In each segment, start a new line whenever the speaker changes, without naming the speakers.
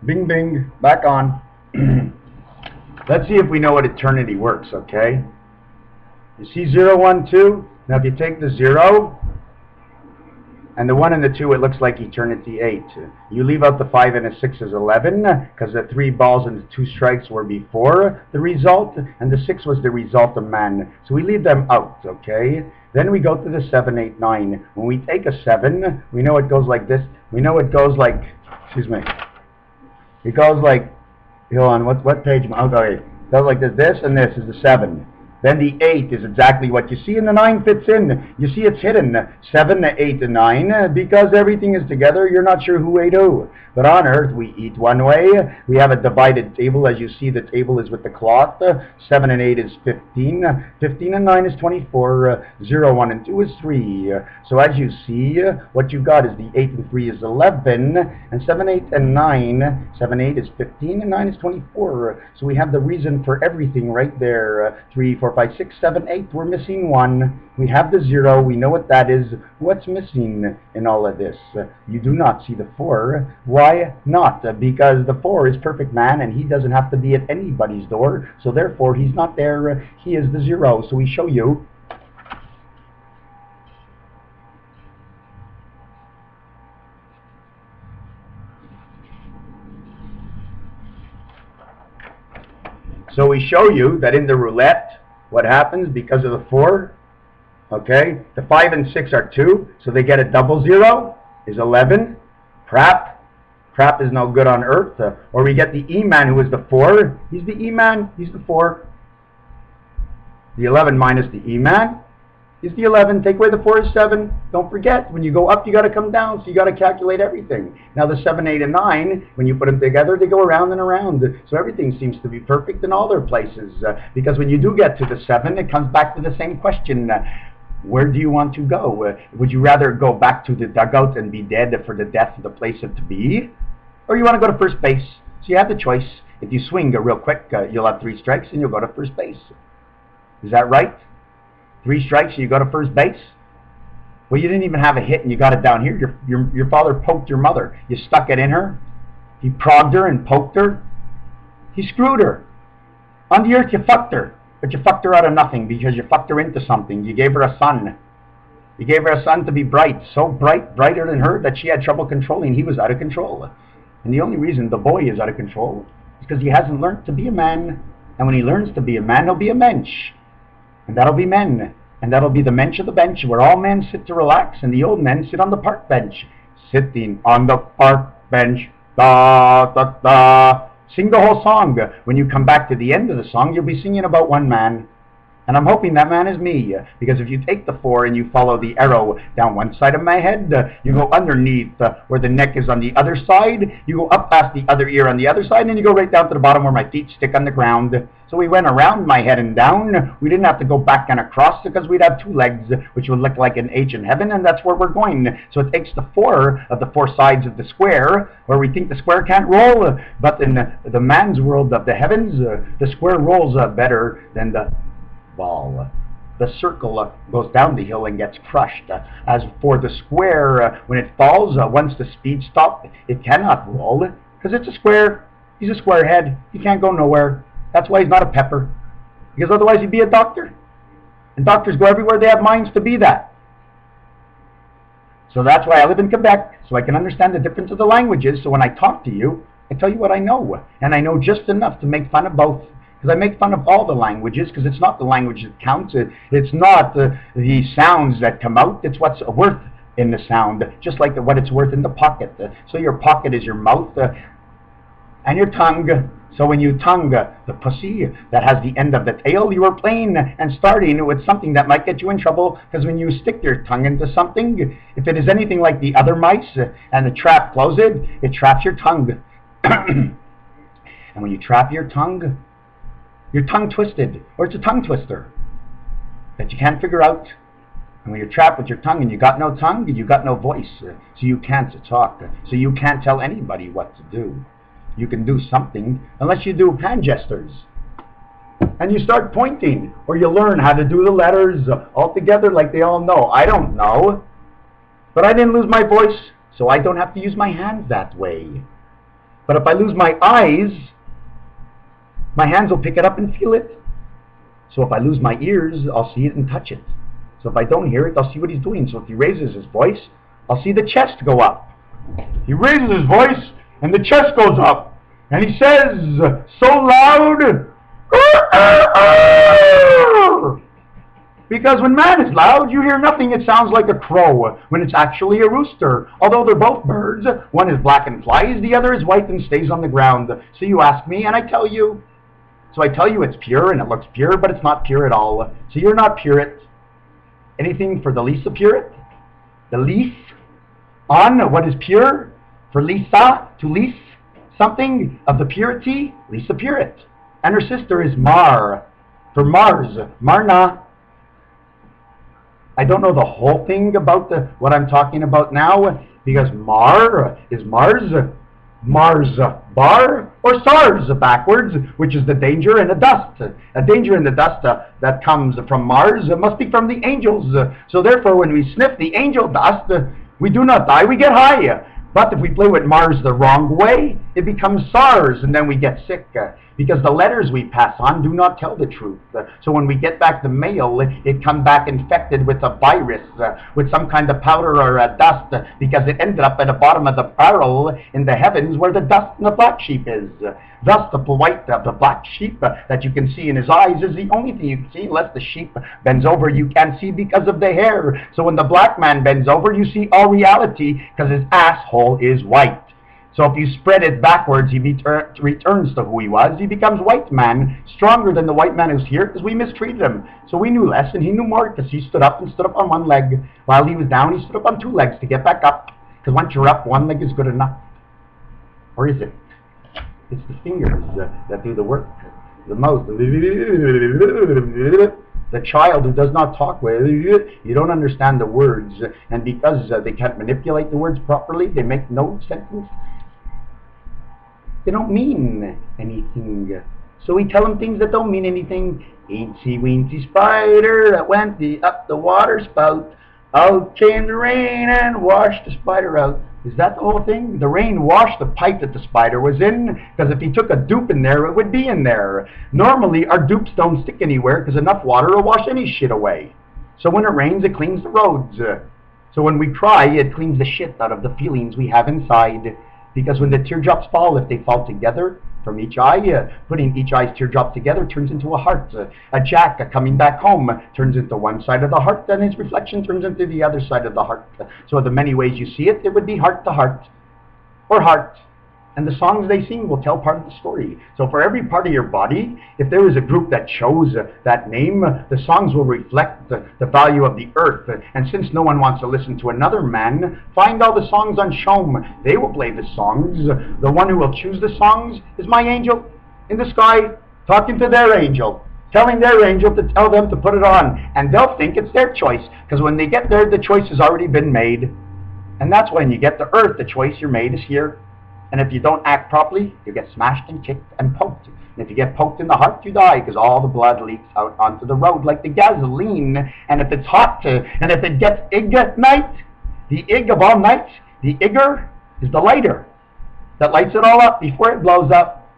Bing, bing, back on. Let's see if we know what eternity works, okay? You see 0, 1, 2? Now if you take the 0 and the 1 and the 2, it looks like eternity 8. You leave out the 5 and the 6 is 11, because the 3 balls and the 2 strikes were before the result, and the 6 was the result of man. So we leave them out, okay? Then we go to the 7, 8, 9. When we take a 7, we know it goes like this. We know it goes like, excuse me, it goes like, hold on, what page? Okay, it goes like this, and this is the 7. Then the 8 is exactly what you see, and the 9 fits in. You see it's hidden, 7, 8, and 9, because everything is together. You're not sure who ate who. But on earth, we eat one way. We have a divided table. As you see, the table is with the cloth. 7 and 8 is 15. 15 and 9 is 24. 0, 1, and 2 is 3. So as you see, what you got is the 8 and 3 is 11. And 7, 8, and 9. 7, 8 is 15, and 9 is 24. So we have the reason for everything right there. 3, 4, 5, 6, 7, 8. We're missing 1. We have the 0. We know what that is. What's missing in all of this? You do not see the 4. Why not? Because the 4 is perfect man, and he doesn't have to be at anybody's door. So therefore, he's not there. He is the 0. So we show you. So we show you that in the roulette, what happens because of the 4, okay, the 5 and 6 are 2, so they get a double 0, is 11. Crap is no good on earth. Or we get the E-man, who is the 4. He's the E-man, he's the 4. The 11 minus the E-man is the 11. Take away the 4 is 7. Don't forget, when you go up, you got to come down, so you got to calculate everything. Now the 7, 8, and 9, when you put them together, they go around and around. So everything seems to be perfect in all their places. Because when you do get to the 7, it comes back to the same question. Where do you want to go? Would you rather go back to the dugout and be dead for the death of the place to be? Or you want to go to first base? So you have the choice. If you swing real quick, you'll have 3 strikes and you'll go to first base. Is that right? 3 strikes and you go to first base? Well, you didn't even have a hit and you got it down here. Your father poked your mother. You stuck it in her. He progged her and poked her. He screwed her. On the earth, you fucked her. But you fucked her out of nothing because you fucked her into something. You gave her a son. You gave her a son to be bright. So bright, brighter than her, that she had trouble controlling. He was out of control. And the only reason the boy is out of control is because he hasn't learned to be a man. And when he learns to be a man, he'll be a mensch. And that'll be men. And that'll be the mensch of the bench, where all men sit to relax, and the old men sit on the park bench. Sitting on the park bench, da, da, da. Sing the whole song. When you come back to the end of the song, you'll be singing about one man. And I'm hoping that man is me, because if you take the 4 and you follow the arrow down one side of my head, you go underneath where the neck is on the other side, you go up past the other ear on the other side, and then you go right down to the bottom where my feet stick on the ground. So we went around my head and down. We didn't have to go back and across, because we'd have 2 legs, which would look like an H in heaven, and that's where we're going. So it takes the 4 of the 4 sides of the square, where we think the square can't roll, but in the man's world of the heavens, the square rolls better than the ball. The circle goes down the hill and gets crushed. As for the square, when it falls, once the speed stops, it cannot roll, because it's a square. He's a square head. He can't go nowhere. That's why he's not a pepper, because otherwise he'd be a doctor. And doctors go everywhere they have minds to be that. So that's why I live in Quebec, so I can understand the difference of the languages. So when I talk to you, I tell you what I know. And I know just enough to make fun of both. Because I make fun of all the languages, because it's not the language that counts. It's not the sounds that come out. It's what's worth in the sound, just like what it's worth in the pocket. So your pocket is your mouth and your tongue. So when you tongue the pussy that has the end of the tail, you are playing and starting with something that might get you in trouble, because when you stick your tongue into something, if it is anything like the other mice and the trap closes it traps your tongue. And when you trap your tongue, you're tongue twisted, or it's a tongue twister that you can't figure out. And when you're trapped with your tongue and you got no tongue, you got no voice, so you can't talk, so you can't tell anybody what to do. You can do something unless you do hand gestures. And you start pointing, or you learn how to do the letters all together like they all know. I don't know, but I didn't lose my voice, so I don't have to use my hands that way. But if I lose my eyes, my hands will pick it up and feel it. So if I lose my ears, I'll see it and touch it. So if I don't hear it, I'll see what he's doing. So if he raises his voice, I'll see the chest go up. He raises his voice, and the chest goes up. And he says, so loud, because when man is loud, you hear nothing. It sounds like a crow, when it's actually a rooster. Although they're both birds. One is black and flies, the other is white and stays on the ground. So you ask me, and I tell you. So I tell you it's pure, and it looks pure, but it's not pure at all. So you're not purite. Anything for the Lisa purite? The lease on what is pure? For Lisa, to lease something of the purity? Lisa purite. And her sister is Mar, for Mars, Marna. I don't know the whole thing about what I'm talking about now, because Mar is Mars, Mars bar, or SARS backwards, which is the danger in the dust. A danger in the dust that comes from Mars must be from the angels. So therefore, when we sniff the angel dust, we do not die, we get high. But if we play with Mars the wrong way, it becomes SARS, and then we get sick. Because the letters we pass on do not tell the truth. So when we get back the mail, it comes back infected with a virus, with some kind of powder or dust, because it ended up at the bottom of the barrel in the heavens where the dust and the black sheep is. Thus the white of the black sheep that you can see in his eyes is the only thing you can see. Unless the sheep bends over, you can't see because of the hair. So when the black man bends over, you see all reality because his asshole is white. So if you spread it backwards, he returns to who he was. He becomes white man, stronger than the white man who's here, because we mistreated him. So we knew less, and he knew more, because he stood up on one leg. While he was down, he stood up on two legs to get back up. Because once you're up, one leg is good enough. Or is it? It's the fingers that do the work the most. The child who does not talk well, you don't understand the words. And because they can't manipulate the words properly, they make no sentence. They don't mean anything. So we tell them things that don't mean anything. Eensy weensy spider that went up the water spout. Out came the rain and washed the spider out. Is that the whole thing? The rain washed the pipe that the spider was in, because if he took a dupe in there, it would be in there. Normally, our dupes don't stick anywhere, because enough water will wash any shit away. So when it rains, it cleans the roads. So when we cry, it cleans the shit out of the feelings we have inside. Because when the teardrops fall, if they fall together from each eye, putting each eye's teardrop together turns into a heart. A jack coming back home turns into one side of the heart, and his reflection turns into the other side of the heart. So the many ways you see it, it would be heart to heart, or heart. And the songs they sing will tell part of the story. So for every part of your body, if there is a group that chose that name, the songs will reflect the value of the earth. And since no one wants to listen to another man, find all the songs on Shom. They will play the songs. The one who will choose the songs is my angel in the sky, talking to their angel, telling their angel to tell them to put it on. And they'll think it's their choice, because when they get there, the choice has already been made. And that's when you get to earth, the choice you're made is here. And if you don't act properly, you get smashed and kicked and poked. And if you get poked in the heart, you die, because all the blood leaks out onto the road like the gasoline. And if it's hot, and if it gets ig at night, the ig of all nights, the igger is the lighter that lights it all up before it blows up.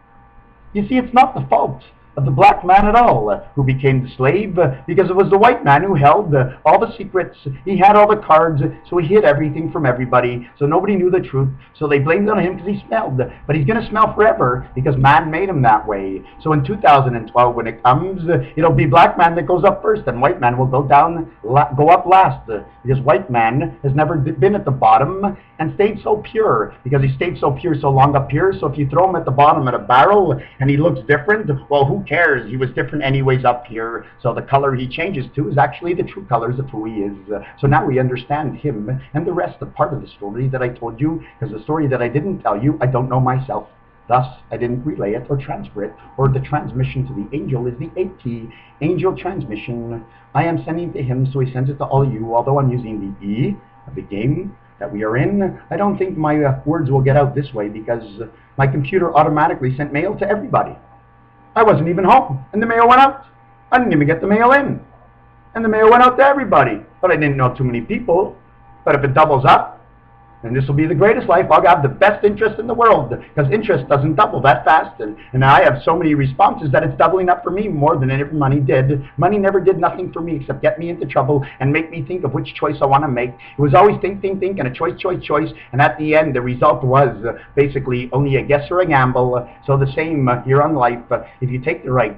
You see, it's not the fault of the black man at all who became the slave, because it was the white man who held all the secrets. He had all the cards, so he hid everything from everybody, so nobody knew the truth. So they blamed it on him because he smelled. But he's going to smell forever because man made him that way. So in 2012, when it comes, it'll be black man that goes up first, and white man will go up last, because white man has never been at the bottom and stayed so pure, because he stayed so pure so long up here. So if you throw him at the bottom of a barrel and he looks different, well, who cares? He was different anyways up here. So the color he changes to is actually the true colors of who he is. So now we understand him and the rest of part of the story that I told you, because the story that I didn't tell you, I don't know myself. Thus, I didn't relay it or transfer it, or the transmission to the angel is the AT, angel transmission. I am sending to him, so he sends it to all of you, although I'm using the E of the game that we are in. I don't think my words will get out this way, because my computer automatically sent mail to everybody. I wasn't even home, and the mail went out. I didn't even get the mail in, and the mail went out to everybody. But I didn't know too many people. But if it doubles up, And this will be the greatest life. I'll have the best interest in the world, because interest doesn't double that fast. And I have so many responses that it's doubling up for me more than ever money did. Money never did nothing for me except get me into trouble and make me think of which choice I want to make. It was always think, and a choice. And at the end, the result was basically only a guess or a gamble. So the same here on life. If you take the right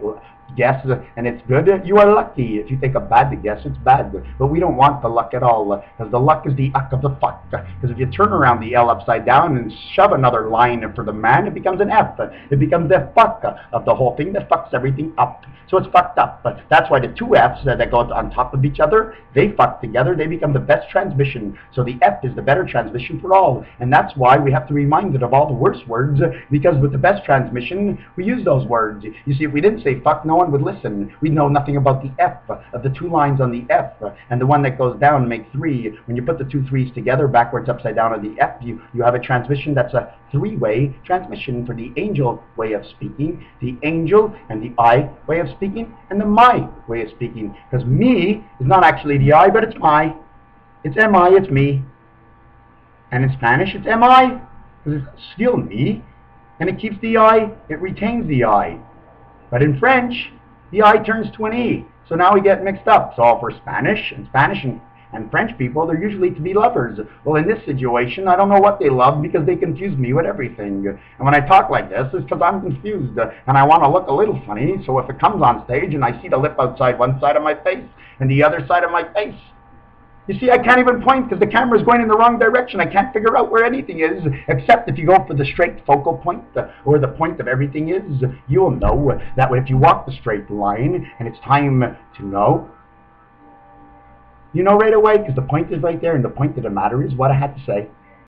guess and it's good, you are lucky. If you take a bad guess, it's bad. But we don't want the luck at all, because the luck is the uck of the fuck. Because if you turn around the L upside down and shove another line for the man, it becomes an F. It becomes the fuck of the whole thing that fucks everything up. So it's fucked up. But that's why the two F's that go on top of each other, they fuck together. They become the best transmission. So the F is the better transmission for all. And that's why we have to be reminded of all the worst words, because with the best transmission, we use those words. You see, if we didn't say fuck, no one would listen. We know nothing about the F, of the two lines on the F, and the one that goes down make three. When you put the two threes together, backwards, upside down on the F, you have a transmission that's a three-way transmission for the angel way of speaking, the angel and the I way of speaking, and the my way of speaking. Because me is not actually the I, but it's my. It's M-I, it's me. And in Spanish, it's M-I, because it's still me, and it keeps the I, it retains the I. But in French, the I turns to an E. So now we get mixed up. So for Spanish and French people, they're usually to be lovers. Well, in this situation, I don't know what they love, because they confuse me with everything. And when I talk like this, it's because I'm confused. And I want to look a little funny. So if it comes on stage and I see the lip outside one side of my face and the other side of my face, you see, I can't even point because the camera's going in the wrong direction. I can't figure out where anything is, except if you go for the straight focal point, or the point of everything is, you'll know that if you walk the straight line and it's time to know, you know right away, because the point is right there, and the point of the matter is what I had to say.